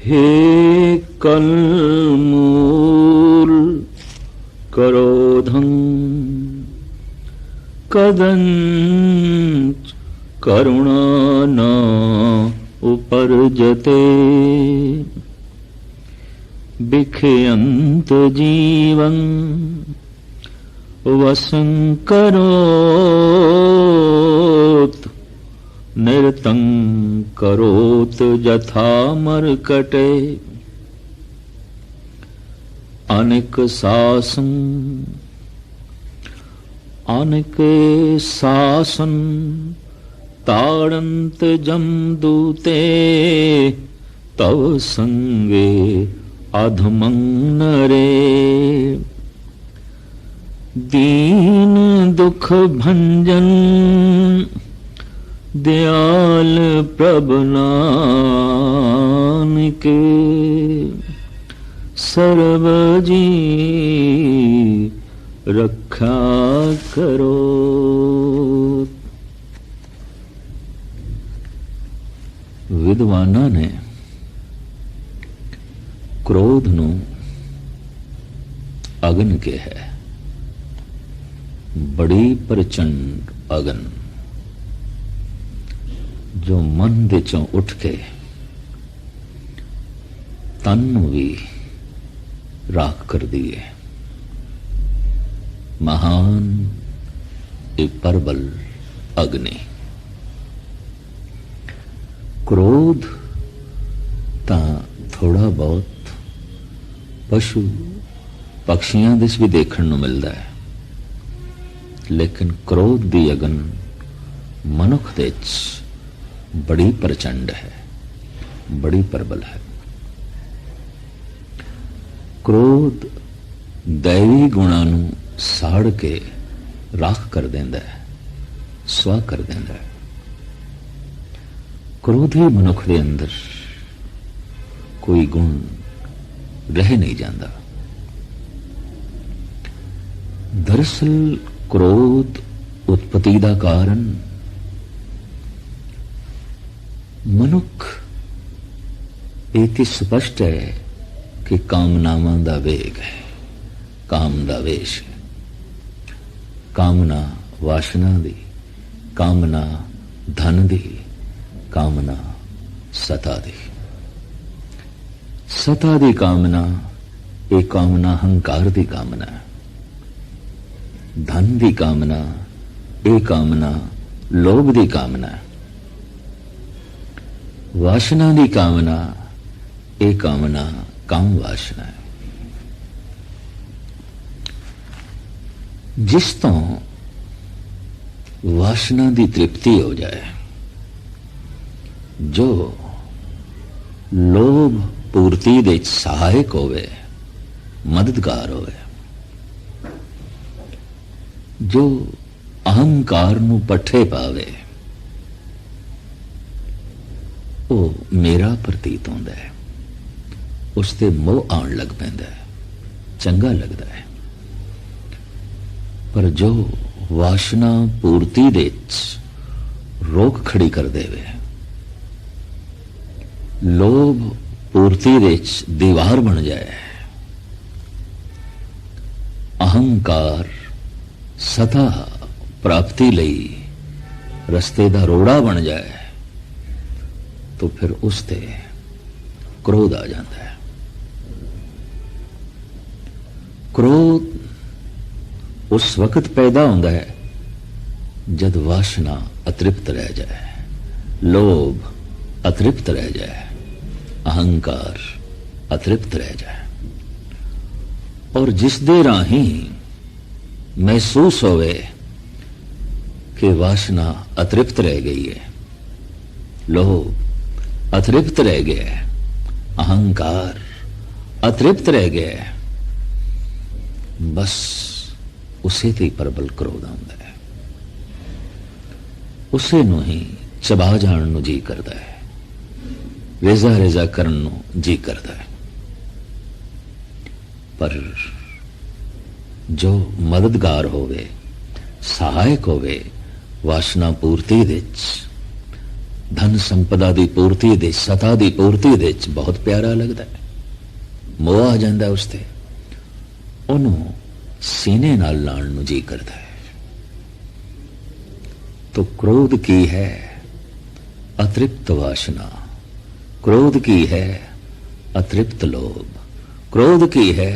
हे कलमूल करोधं कदंच करुणा न उपर्जते बिखयंत जीवं वसं करोत निरतं करोत यथा मर्कटे अनिक सासं अनिके सासन ताड़ंत जमदूते तव संगे अधमं नरे दीन दुख भंजन दयाल प्रभुनानके सर्वजी रक्षा करो। विद्वाना ने क्रोध नू अगन के है, बड़ी प्रचंड अगन जो मन दे चों उठ के तन नू भी राख कर दिए। महान ए परबल अग्नि। क्रोध ता थोड़ा बहुत पशु पक्षियां दिस भी देखने को मिलता है, लेकिन क्रोध दी अगन मनुख दे बड़ी प्रचंड है, बड़ी प्रबल है। क्रोध दैवी गुणां नूं साड़ के राख कर देंदा है, स्वा कर देंदा है। क्रोधी मनुख दे अंदर कोई गुण रह नहीं जाता। दरअसल क्रोध उत्पत्ति का कारण मनुख एक ही स्पष्ट है कि कामनावां दा वेग है, काम दा वेश है। कामना वासना दी, कामना धन दी, कामना सता दी। सता दी कामना एक कामना हंकार दी कामना है। धन दी कामना एक कामना लोभ दी कामना है। वासना दी कामना एक कामना काम वासना है। जिस तो वासना दी तृप्ति हो जाए, जो लोभ पूर्ति दे सहायक होवे, मददगार होवे, जो अहंकार नू पट्ठे पावे, वो मेरा प्रतीत होंदा है, उसते मोह आण लग पैंदा है, चंगा लगता है। पर जो वासना पूर्ति दे रोक खड़ी कर देवे, लोभ पूर्ति दे दीवार बन जाए, अहंकार सता प्राप्ति लई रस्ते दा रोड़ा बन जाए, तो फिर उसते क्रोध आ जाता है। क्रोध उस वक्त पैदा होता है जब वासना अतृप्त रह जाए, लोभ अतृप्त रह जाए, अहंकार अतृप्त रह जाए, और जिस दे राही महसूस होवे कि वासना अतृप्त रह गई है, लोभ अतृप्त रह गया है, अहंकार अतृप्त रह गया है, बस उसे ते प्रबल क्रोध आंदा है। उसे नू ही चबा जाण नू जी करता है, रेजा रेजा करन नू जी करता है। पर जो मददगार होवे, सहायक होवे वासना पूर्ति विच, धन संपदा की पूर्ति दे, सता की पूर्ति दे बहुत प्यारा लगता है, मोह आ जाता उसते, उन्होंने सीने नाल लाण नूं जी करता है। तो क्रोध की है अतृप्त वासना, क्रोध की है अतृप्त लोभ, क्रोध की है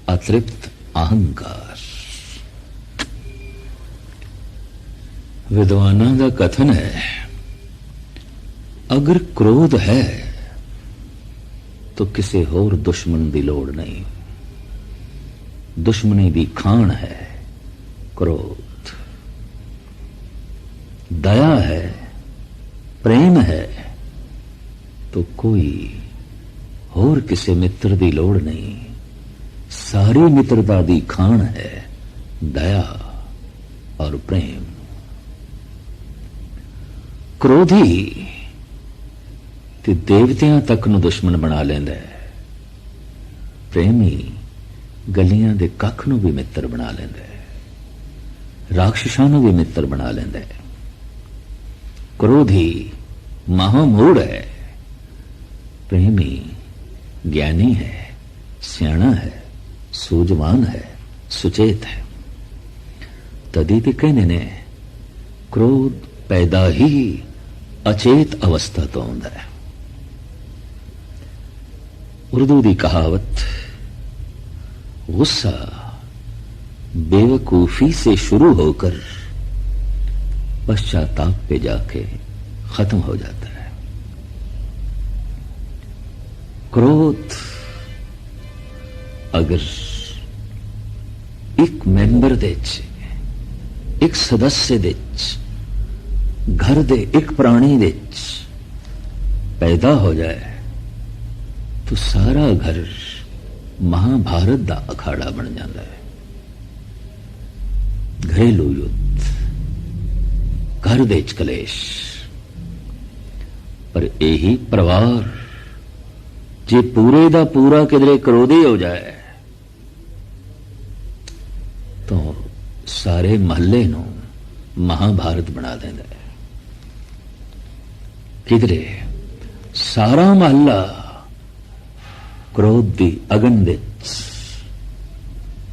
अतृप्त अहंकार। विद्वानों का कथन है, अगर क्रोध है तो किसी होर दुश्मन की लोड़ नहीं, दुश्मनी की खान है क्रोध। दया है, प्रेम है तो कोई होर किसी मित्र की लोड़ नहीं, सारी मित्रता की खान है दया और प्रेम। क्रोधी ते देवतियां तक नूं दुश्मन बना लेंदा है, प्रेमी गलियां दे कख नूं भी मित्र बना लेंदा है, राक्षसां नूं भी मित्र बना लेंदा है। क्रोधी महामूढ़ है, प्रेमी ज्ञानी है, सियाणा है, सूझवान है, सुचेत है। तदी ते कहने ने क्रोध पैदा ही अचेत अवस्था तो आउंदा है। उर्दू की कहावत, गुस्सा बेवकूफी से शुरू होकर पश्चाताप पे जाके खत्म हो जाता है। क्रोध अगर एक मेंबर दे, एक सदस्य दे, घर दे एक प्राणी दे पैदा हो जाए तो सारा घर महाभारत दा अखाड़ा बन जाता है। घरेलू युद्ध, घर दे कलेश। पर यही परिवार जे पूरे दा पूरा किधरे क्रोधी हो जाए तो सारे महल्ले नूं महाभारत बना देंदा है। किधरे सारा महल्ला क्रोध दी अगन दे,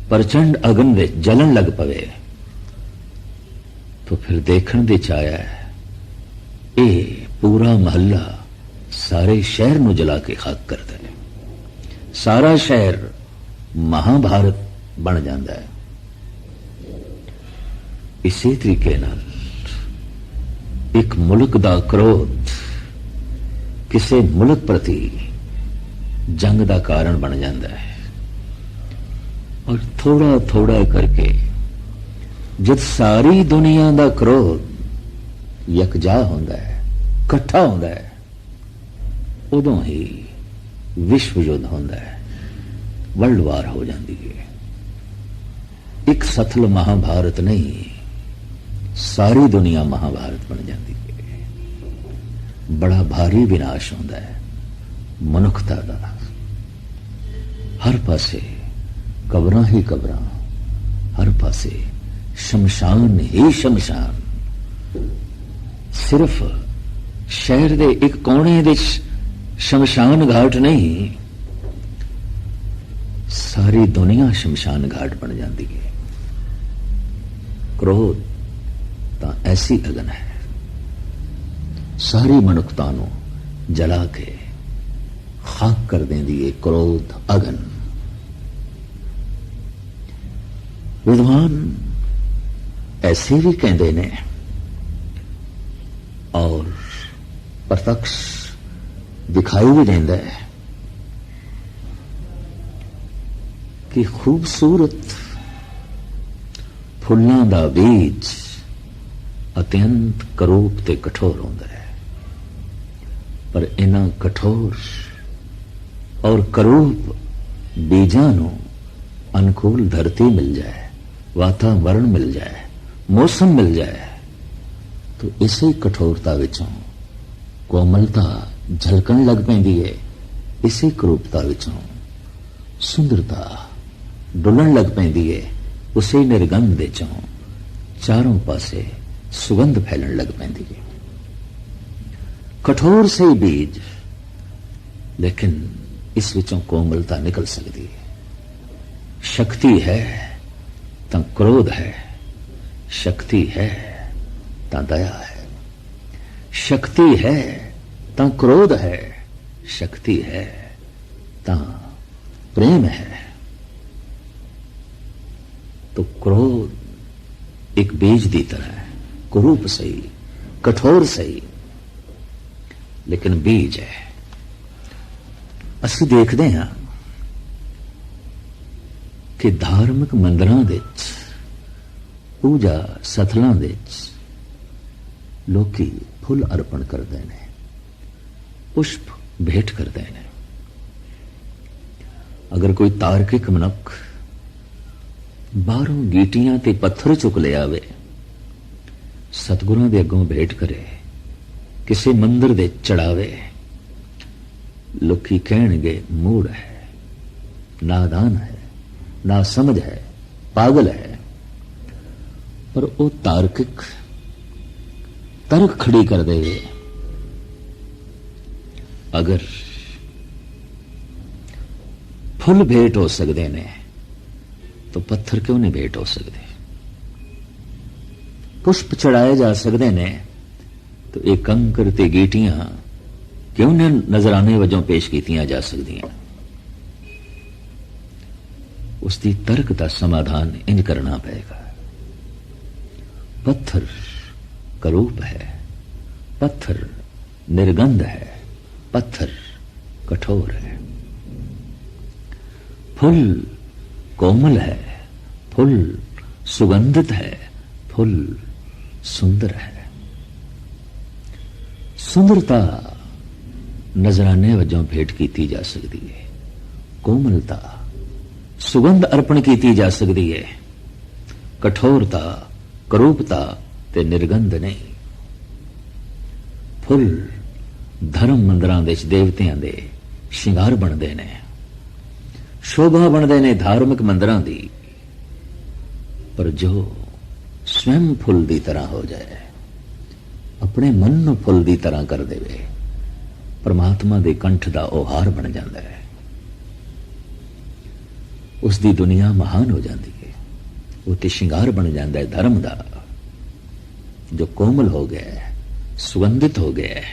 प्रचंड अगन दे जलन लग पवे तो फिर देखण दी छाया है ये पूरा महल्ला सारे शहर नूं जला के खाक करता है, सारा शहर महाभारत बन जाता है। इसी तरीके नाल एक मुल्क दा क्रोध किसी मुल्क प्रति जंग दा कारण बन जाता है। और थोड़ा थोड़ा करके जब सारी दुनिया दा क्रोध यकजा होंदा है, इकट्ठा होंदा है, उदों ही विश्व युद्ध होंदा है, वर्ल्ड वार हो जाती है। एक सतल महाभारत नहीं, सारी दुनिया महाभारत बन जाती है। बड़ा भारी विनाश होंदा है मनुखता दा। हर पासे कबरां ही कबरां, हर पासे शमशान ही शमशान। सिर्फ शहर दे एक कोने दे शमशान घाट नहीं, सारी दुनिया शमशान घाट बन जाती है। क्रोध तां ऐसी अगन है, सारी मनुखता नूं जला के खाक कर देंदी है क्रोध अगन। विद्वान ऐसे भी कहते ने और प्रत्यक्ष दिखाई भी देता है कि खूबसूरत फुल्लां दा बीज अत्यंत करूप ते कठोर होंदा है, पर इन्हां कठोर और करूप बीजां नूं अनुकूल धरती मिल जाए, वातावरण मिल जाए, मौसम मिल जाए तो इसी कठोरता विचों कोमलता झलकन लग पैंदी है। इसी करूपता विचों सुंदरता डुलन लग पैंदी है। उसी निर्गंध विचों चारों पासे सुगंध फैलन लग पैंदी है। कठोर से बीज, लेकिन इस विचों कोमलता निकल सकती है। शक्ति है तो क्रोध है, शक्ति है तो दया है, शक्ति है तो क्रोध है, शक्ति है तो प्रेम है। तो क्रोध एक बीज की तरह है, कुरूप सही, कठोर सही, लेकिन बीज है। ਅਸੀਂ ਦੇਖਦੇ ਹਾਂ कि धार्मिक ਮੰਦਰਾਂ ਦੇ ਵਿੱਚ, ਪੂਜਾ ਸਥਲਾਂ ਦੇ ਵਿੱਚ ਲੋਕੀ ਫੁੱਲ ਅਰਪਣ ਕਰਦੇ ਨੇ, ਪੁਸ਼ਪ ਭੇਟ ਕਰਦੇ ਨੇ। ਅਗਰ ਕੋਈ ਤਾਰਕਿਕ ਮਨੁੱਖ ਬਾਹਰੋਂ ਗੀਟੀਆਂ ਤੇ ਪੱਥਰ ਚੁੱਕ ਲਿਆਵੇ, ਸਤਿਗੁਰਾਂ ਦੇ ਅੱਗੋਂ ਭੇਟ ਕਰੇ, ਕਿਸੇ ਮੰਦਰ ਦੇ ਚੜਾਵੇ, ਲੋਕੀ ਕਹਿਣਗੇ ਮੂੜ ਹੈ, ਨਾਦਾਨ ਹੈ, ना समझ है, पागल है। पर वो तार्किक तर्क खड़ी कर दे, अगर फुल भेंट हो सकते ने तो पत्थर क्यों नहीं भेंट हो सकते? पुष्प चढ़ाए जा सकते ने तो एक कंकर ते गीटियां क्यों न नजराने वजों पेश कीतियां जा सकदियां? उसकी तर्क का समाधान इंज करना पड़ेगा। पत्थर करूप है, पत्थर निर्गंध है, पत्थर कठोर है। फूल कोमल है, फूल सुगंधित है, फूल सुंदर है। सुंदरता नजराने वजों भेंट की जा सकती है, कोमलता सुगंध अर्पण की जा सकती है, कठोरता करूपता ते निर्गंध नहीं। फुल धर्म मंदिरां दे देवतियां दे शिंगार बनते ने, शोभा बनते ने धार्मिक मंदिरां दी। पर जो स्वयं फुल दी तरह हो जाए, अपने मन नूं फुल दी तरह कर देवे, परमात्मा दे कंठ दा ओहार बन जाता है। उसकी दुनिया महान हो जाती है, उत्ते शिंगार बन जाता है धर्म का, जो कोमल हो गया है, सुगंधित हो गया है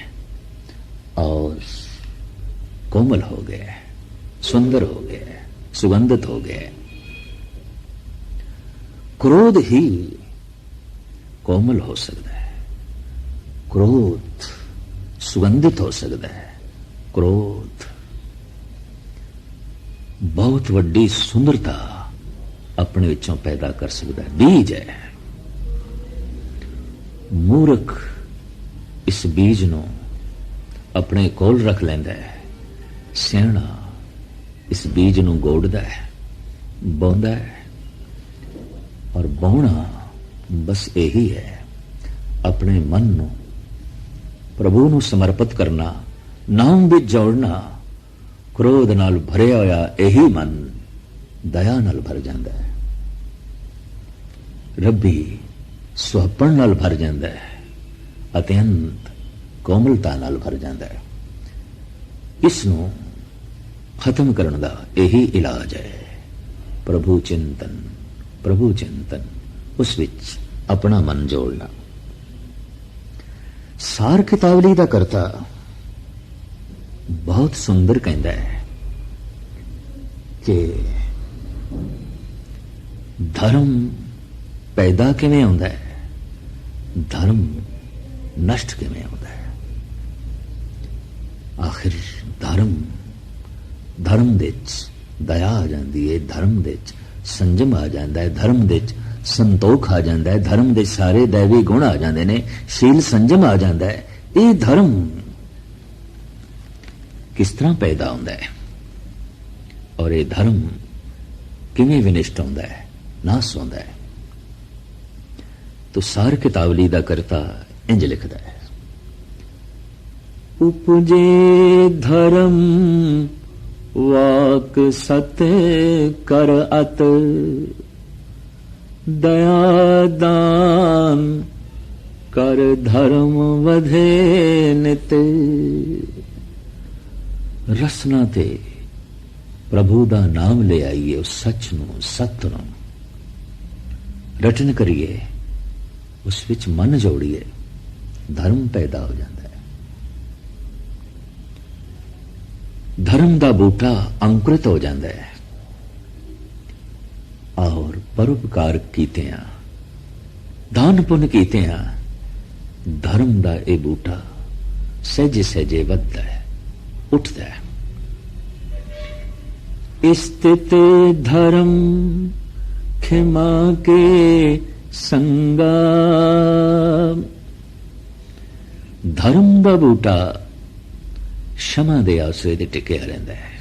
और कोमल हो गया है, सुंदर हो गया है, सुगंधित हो गया है। क्रोध ही कोमल हो सकता है, क्रोध सुगंधित हो सकता है, क्रोध बहुत वड्डी सुंदरता अपने विचों पैदा कर सकता है। बीज है, मूर्ख इस बीज नूं अपने कोल रख लैंदा है, सियाणा इस बीज नूं गोड़दा है, बोंदा है। और बोना बस यही है, अपने मन नूं प्रभु नूं समर्पित करना, नाम विच जोड़ना। क्रोध नाल भरिया होया यही मन दया नाल भर जाता है, रब्बी सुहपण नाल भर जाता है, अत्यंत कोमलता नाल भर जाता है। इसनूं खत्म करने का यही इलाज है, प्रभु चिंतन, प्रभु चिंतन, उस विच अपना मन जोड़ना। सार कितावली का करता बहुत सुंदर कहता है कि धर्म पैदा किवें होंदा है, धर्म नष्ट किवें होंदा है। आखिर धर्म दे दया आ जाती है, धर्म दे संजम आ जाता है, धर्म दे संतोख आ जाता है, धर्म दे सारे दैवी गुण आ जाते हैं, शील संजम आ जाता है। ये धर्म किस तरह पैदा होता है और ये धर्म किवें विनिष्ट होता है, नाश होता है? तो सार कितावली का करता इंज लिखता है, उपजे धर्म वाक सत्य कर अत, दया दान कर धर्म वधे नित। रसना ते प्रभु दा नाम ले आईए, उस सच नूं सत नूं रटन करिए, उस विच मन जोड़िए, धर्म पैदा हो जाता है। धर्म दा बूटा अंकुरित हो जाता है और परोपकार कीते हैं, दान पुण्य कीते हैं, धर्म दा ये बूटा सहजे सहजे वधदा है, उठता है। स्थित धर्म खिमा के संगा। धर्म दा बूटा क्षमा दे आसरे ते टिकिया रहिंदा है।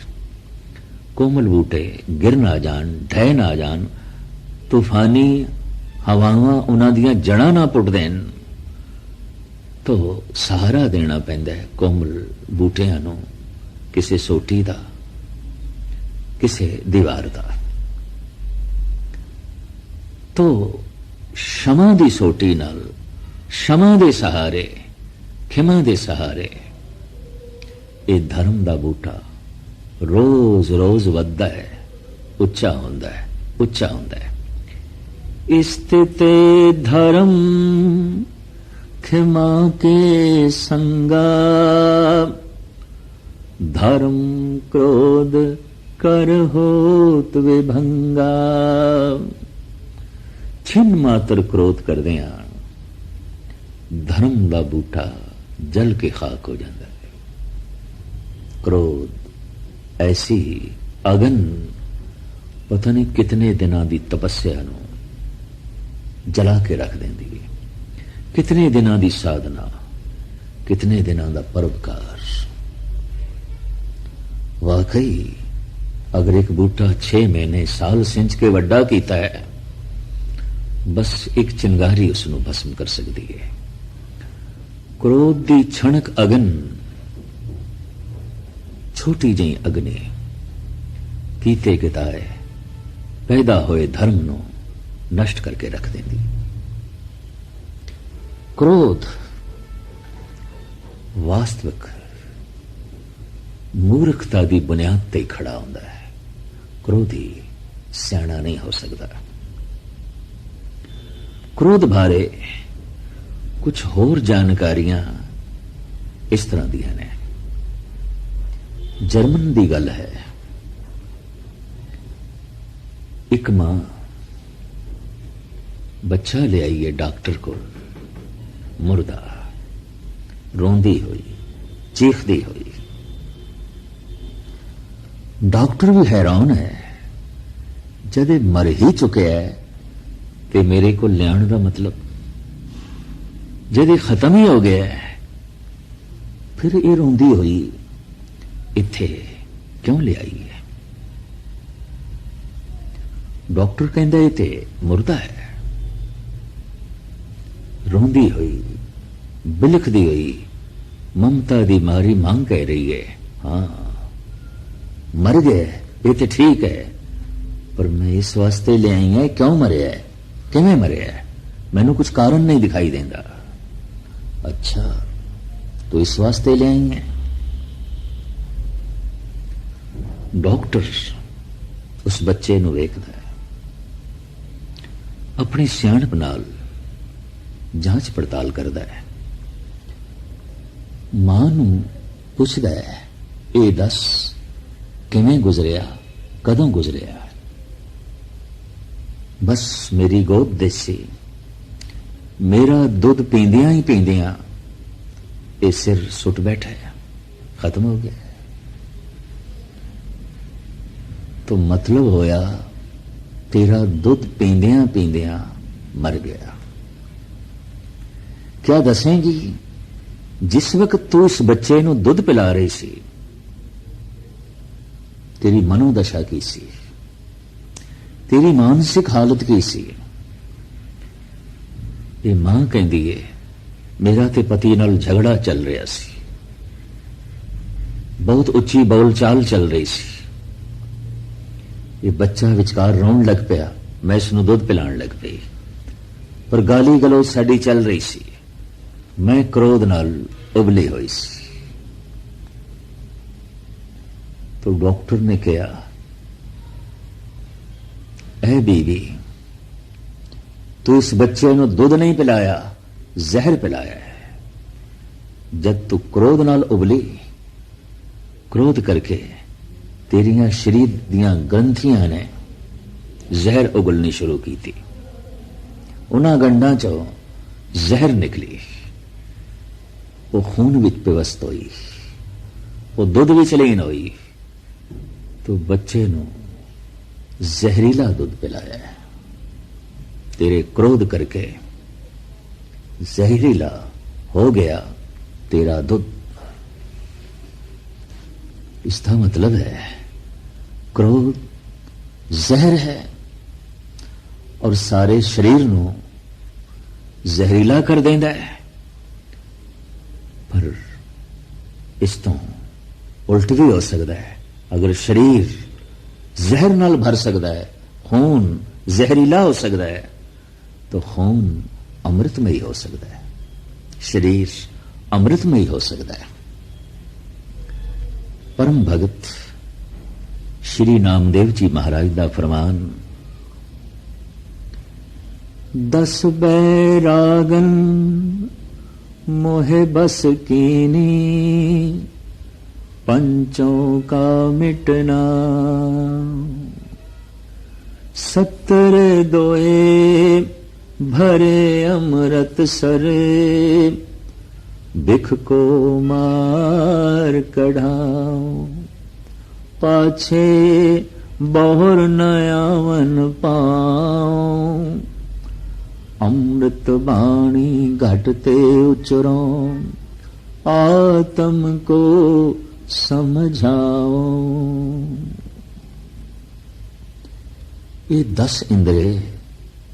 कोमल बूटे गिर ना जान, ढह ना जान, तूफानी हवावां उन्हां दियां जड़ां ना पुट देन, तो सहारा देना पैंदा है कोमल बूटियां नूं, किसी सोटी दा, किसी दीवार दा। तो क्षमा दी सोटी नाल, क्षमा दे सहारे, खिमा दे सहारे ये धर्म दा बूटा रोज रोज वधदा है, उच्चा हुंदा है, उच्चा हुंदा है। स्थित धर्म खिमा के संगा। धर्म क्रोध कर होत विभंगा। छिन मात्र क्रोध करदियां धर्म दा बूटा जल के खाक हो जाता है। क्रोध ऐसी अगन पता नहीं कितने दिनां दी तपस्या नूं जला के रख देंदी है, कितने दिनां दी साधना, कितने दिनां दा परोपकार। वाकई अगर एक बूटा 6 महीने साल सिंच के वड्डा कीता है, बस एक चिंगारी उसनूं भस्म कर सकती है। क्रोध दी छणक अगन, छोटी जी अग्नि कीते किताए पैदा होए धर्म नूं नष्ट करके रख देंदी। क्रोध वास्तविक मूर्खता दी बुनियाद ते खड़ा हुंदा है। क्रोधी सियाणा नहीं हो सकता। क्रोध बारे कुछ होर जानकारियां इस तरह दियां ने। जर्मन दी गल है, एक मां बच्चा ले आई है डॉक्टर को, मुर्दा, रोंदी हुई, चीखदी हुई। डॉक्टर भी हैरान है, जदे मर ही चुके है ते मेरे को लियाण का मतलब, जदे खत्म ही हो गया है, फिर ये रोंदी हुई इत्थे क्यों ले आई है? डॉक्टर कहंदा ये ते मुर्दा है। रोंदी हुई, बिलखदी हुई, ममता दी मारी मांग कह रही है, हाँ मर गए ये तो ठीक है, पर मैं इस वास्ते ले आई है, क्यों मरे है, किवें मरे है, मैनू कुछ कारण नहीं दिखाई देंदा। अच्छा तो इस वास्ते ले आई है। डॉक्टर उस बच्चे नूं वेखदा है, अपनी सियाणप नाल जांच पड़ताल करदा है, मां नूं पुछदा है, ये दस किवें गुजरिया, कदों गुजरिया? बस मेरी गोद देसी, मेरा दुध पींदियां ही पींदियां ये सिर सुट बैठा है, खत्म हो गया। तो मतलब होया तेरा दुध पींदियां पींदियां मर गया। क्या दसेंगी जिस वक्त तू इस बच्चे नूं दुध पिला रही सी, तेरी मनोदशा की सी, तेरी मानसिक हालत की सी? ये मां कहती है मेरा ते पति नाल झगड़ा चल रहा सी, बहुत उच्ची बोल चाल चल रही सी, ये बच्चा विचकार रोन लग पिया, मैं इसनूं दुध पिलाण लग पई, पर गाली गलोच साडी चल रही सी, मैं क्रोध नाल उबली हुई सी। तो डॉक्टर ने कहा, ऐ बीवी, तू इस बच्चे को दूध नहीं पिलाया, जहर पिलाया है। जब तू क्रोध नाल उबली, क्रोध करके तेरिया शरीर दियां ग्रंथियां ने जहर उगलनी शुरू की थी। उन्हां गंढां चों जहर निकली, वो खून विच पिवस्त हुई, वो दुध विच लीन हुई। तो बच्चे नूं जहरीला दुध पिलाया है। तेरे क्रोध करके जहरीला हो गया तेरा दुध। इसका मतलब है क्रोध जहर है और सारे शरीर नूं जहरीला कर देंदा है। पर इस तो उल्ट भी हो सकता है। अगर शरीर जहर नाल भर सकता है, खून जहरीला हो सकता है, तो खून अमृतमयी हो सकता है, शरीर अमृतमयी हो सकता है। परम भगत श्री नामदेव जी महाराज का फरमान, 10 बैरागन मोहे बस कीनी, पंचों का मिटना। 70 दोए भरे अमृत सरे, बिख को मार कढ़ाओ। पाछे बहुर नयावन पाओ, अमृत बाणी घटते उचरों, आत्म को समझाओ। ये 10 इंद्रे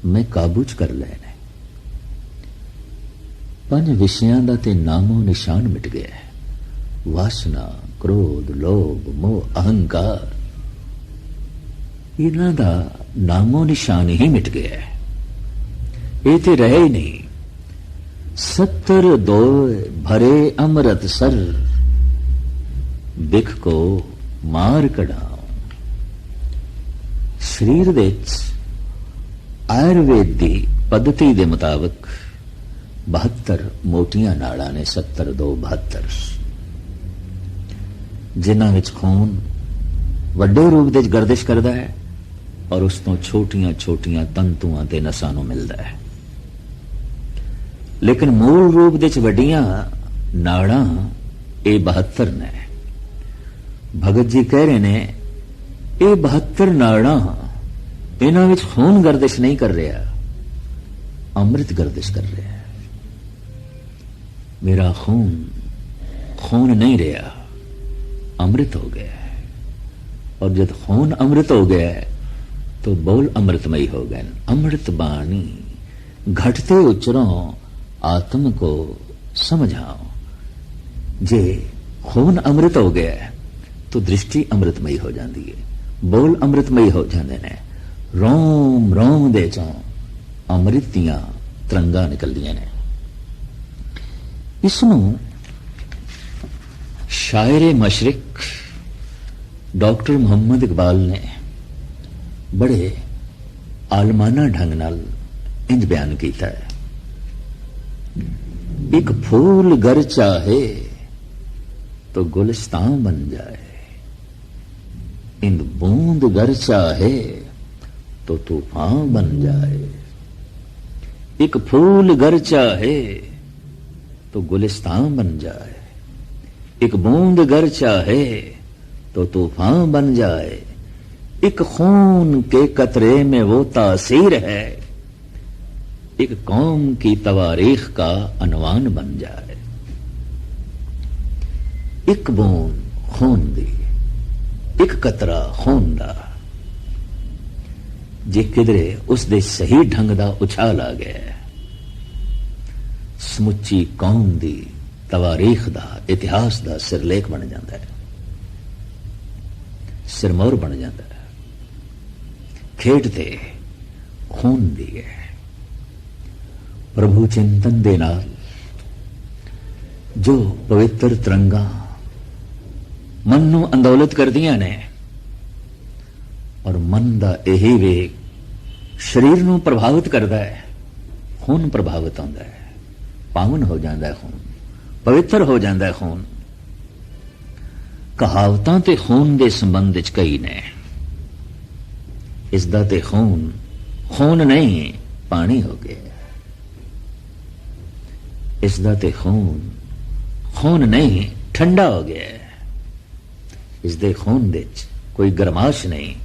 मैं काबू च कर लेने। 5 विषयां दा ते नामो निशान मिट गया है। वासना, क्रोध, लोभ, मोह, अहंकार, इन्हां दा नामो निशान ही मिट गया है। ये तो रहे ही नहीं। 70 दोए भरे अमृत सर, बिख को मार कढ़ाओ। शरीर विच आयुर्वेद की पद्धति के मुताबिक 72 मोटियां नाड़ां ने। 70 2 72, जिन्हां विच खून वड्डे रूप विच गर्दिश करता है और उस तो छोटियां छोटियां तंतुआं ते नसां नूं मिलदा है। लेकिन मूल रूप विच वड्डियां नाड़ां ये 72 ने। भगत जी कह रहे ने, ये 72 नाड़ां, इन्हां विच खून गर्दिश नहीं कर रहा, अमृत गर्दिश कर रहा है। मेरा खून खून नहीं रहा, अमृत हो गया है। और जब खून अमृत हो गया है तो बोल अमृतमयी हो गए। अमृत बाणी घटते उचरों, आत्म को समझाओ। जे खून अमृत हो गया है तो दृष्टि अमृतमयी हो जाती है, बोल अमृतमयी हो जाते हैं। रोम रोम दे चों अमृत दियां तरंगां निकलदियां ने। इसनूं शायर मशरिक डॉक्टर मोहम्मद इकबाल ने बड़े आलमाना ढंग नाल इंज बयान किया है। एक फूल गर चाहे तो गुलिस्तान बन जाए, इन बूंद गर चाहे तो तूफान बन जाए। एक फूल गर चाहे तो गुलिस्तान बन जाए, एक बूंद गर चाहे तो तूफान बन जाए। एक खून के कतरे में वो तासीर है, एक कौम की तवारीख का अनवान बन जाए। एक बूंद खून दी, एक कतरा खून दा, जे किधरे उस दे सही ढंग दा उछाल आ गया, समुची कौम दी तवारीख दा, इतिहास दा सिरलेख बन जाता है, सिरमौर बन जाता है। खेडते खून दी है। प्रभु चिंतन दे नाल जो पवित्र तरंगा मन नूं अंदोलित करदियां ने और मन दा यही वेग शरीर नूं प्रभावित करदा है। खून प्रभावित होंदा है, पावन हो जाता है खून, पवित्र हो जाता है खून। कहावतां ते खून दे संबंध विच कई ने। इसदा ते खून खून नहीं पानी हो गया। इसदा ते खून खून नहीं ठंडा हो गया। इस दे खून विच कोई गरमाश नहीं,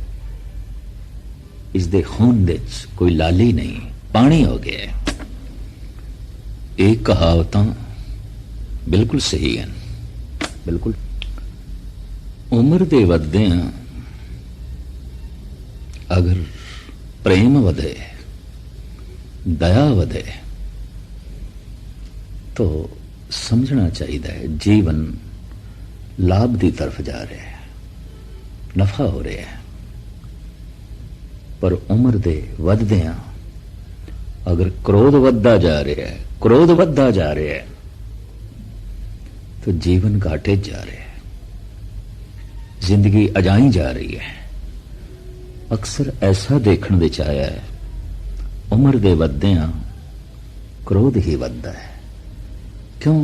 इस दे खून विच कोई लाली नहीं, पानी हो गया। ये कहावतां बिल्कुल सही हैं, बिल्कुल। उम्र दे वधदियां अगर प्रेम वधे, दया वधे, तो समझना चाहिए जीवन लाभ की तरफ जा रहा है, नफा हो रहा है। पर उम्र दे वधदियां अगर क्रोध वधदा जा रहा है, क्रोध वधदा जा रहा है, तो जीवन घाटे जा रहा है, जिंदगी अजाई जा रही है। अक्सर ऐसा देखने दे आया है, उम्र दे वधदियां क्रोध ही वधदा है। क्यों?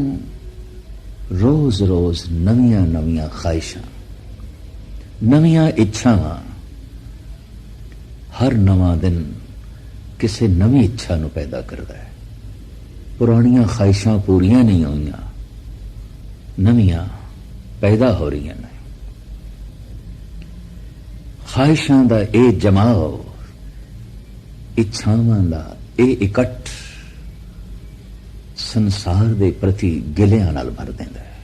रोज रोज नवियां नवियां ख्वाहिशां, नवियां इच्छावां, हर नवा दिन किसी नवी इच्छा नूं पैदा करता है। पुरानियां ख्वाहिशां पूरियां नहीं होईयां, नवियां पैदा हो रही हैं। ख्वाहिशां दा ये जमाव, इच्छावां दा ये इकट्ठ संसार दे प्रति गिलियां नाल भर देंदा है,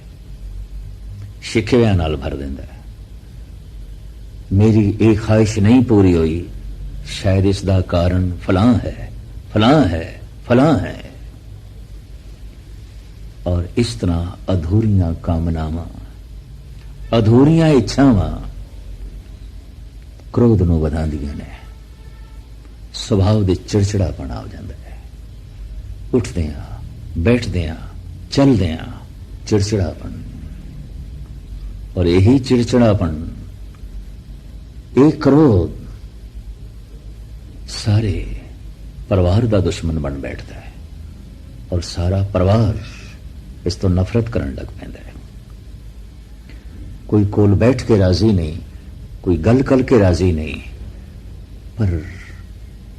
शिकवियां नाल भर देंदा है। मेरी ये ख्वाहिश नहीं पूरी हुई, शायद इसका कारण फलां है, फलां है, फलां है। और इस तरह अधूरियां कामनावां, अधूरियां इच्छावां क्रोध नूं वधांदियां ने। सुभाव दे चिड़चिड़ापन आ जांदा है। उठदियां, बैठदियां, चलदियां चिड़चिड़ापन। और यही चिड़चिड़ापन, एक क्रोध सारे परिवार का दुश्मन बन बैठता है और सारा परिवार इस तो नफरत करने लग पैंदा है। कोई कोल बैठ के राजी नहीं, कोई गल करके राजी नहीं, पर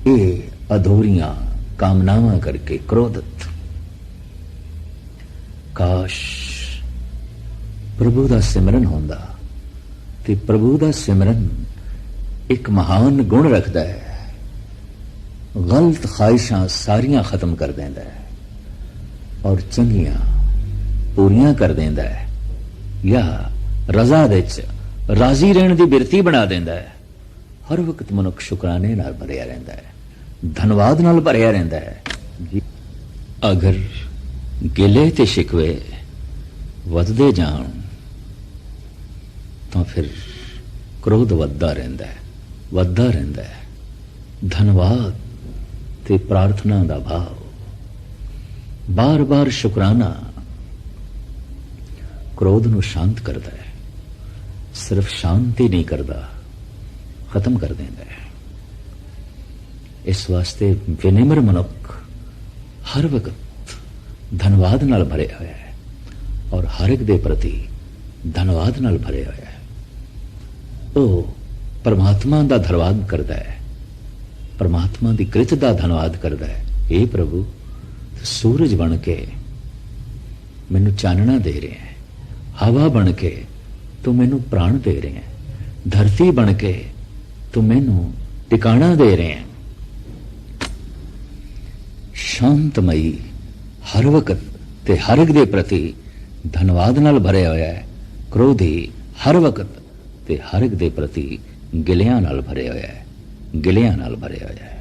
ये अधूरियां कामनावां करके क्रोधित। काश प्रभु का सिमरन होंदा ते प्रभु का सिमरन एक महान गुण रखता है। गलत ख्वाहिशां सारियां खत्म कर देंदा है और चंगियां पूरियां कर देंदा है, या रजा विच राजी रहने की बिरती बना देंदा है। हर वक्त मनुख शुकराने नाल भरिया रहंदा है, धन्यवाद नाल भरिया रहंदा है। अगर गिले ते शिकवे वधदे जाण तो फिर क्रोध वधदा रहिंदा है, वधदा रहिंदा है। धन्यवाद ते प्रार्थना दा भाव, बार बार शुकराना क्रोध नूं शांत करता है। सिर्फ शांति नहीं करता, खत्म कर देंदा है। इस वास्ते विनिम्र मनुख हर वक्त धन्यवाद नाल भरे होया है और हर एक दे प्रति धन्यवाद नाल भरे होया है। वो परमात्मा दा धन्यवाद करता है, परमात्मा दी कृत दा धन्यवाद करता है। हे प्रभु, सूरज बन के मैनू चानना दे रहे हैं, हवा बन के तू मैनू प्राण दे रहे हैं, धरती बन के तू मैनू टिकाणा दे रहे हैं। शांतमई हर वक्त ते हर एक दे प्रति धन्यवाद नाल भरे होया है। क्रोधी हर वक्त ते हर एक दे प्रति गिलियां नाल भरे होया है, गिलियां नाल भरे होया है।